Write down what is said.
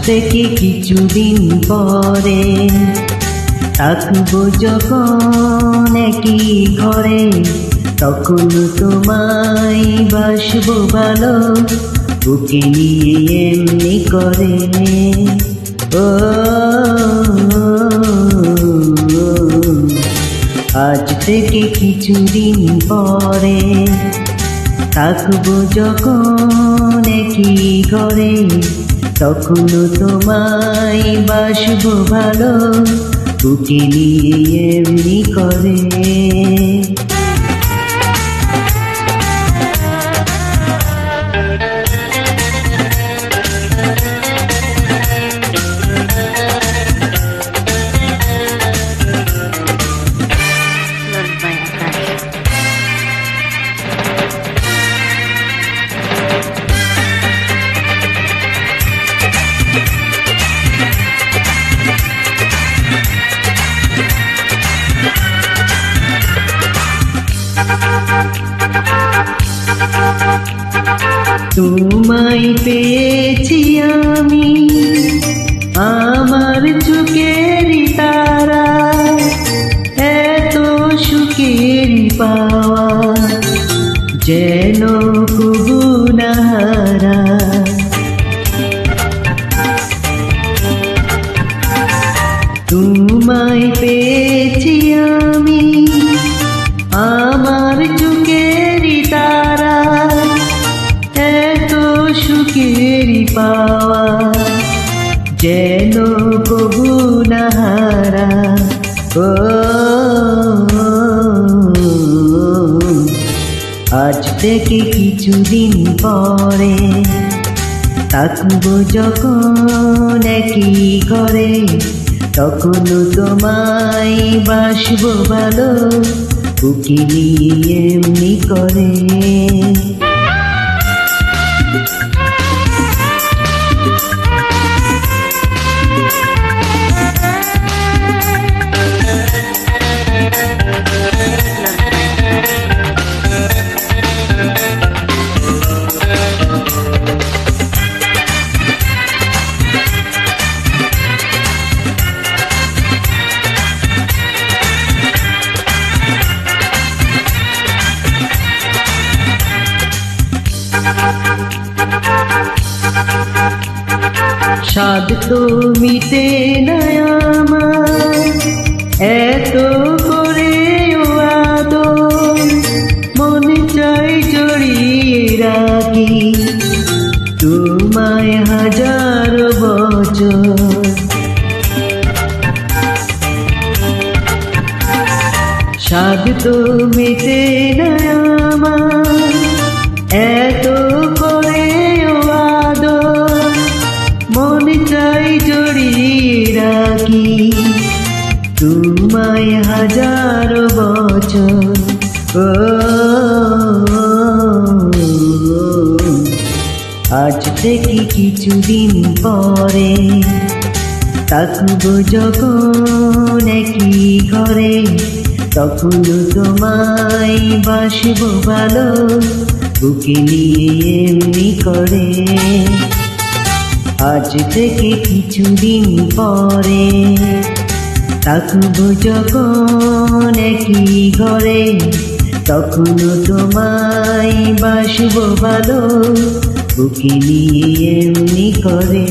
থেকে কিছুদিন পরে থাকবো যখন একই ঘরে, তখন তোমায় বাসবো ভালো, বুকে নিয়ে এমনি করে। ও আজ থেকে কিছুদিন পরে থাকবো যখন একই ঘরে, তখন তোমায় বাসবো ভালো, বুকে নিয়ে এমনি করে। তোমায় পেয়েছি আমি আমার চোখের তারা, এত সুখের পাওয়া যেন কবু না হারা। তোমায় পেয়েছি আমি আমার চোখের তারা, এত সুখের পাওয়া যেন কবু না হারা। ও আজ থেকে কিছুদিন পরে থাকবো যখন একই ঘরে, তখন তোমায় বাসবো ভালো, বুকে নিয়ে এমনি করে। স্বাদ তো মিটে না আমার এত করে আদর, মনে চাই জড়িয়ে রাখি তোমায় হাজার বছর। স্বাদ তো মিটে না আমার এত করে আদর, মনে চাই জড়িয়ে রাখি তোমায় হাজার বছর। ও আজ থেকে কিছুদিন পরে থাকবো যখন একই ঘরে, তখন তোমায় বাসবো ভালো, বুকে নিয়ে এমনি করে। আজ থেকে কিছুদিন পরে থাকবো যখন একই ঘরে, তখন তোমায় বাসবো ভালো, বুকে নিয়ে এমনি করে।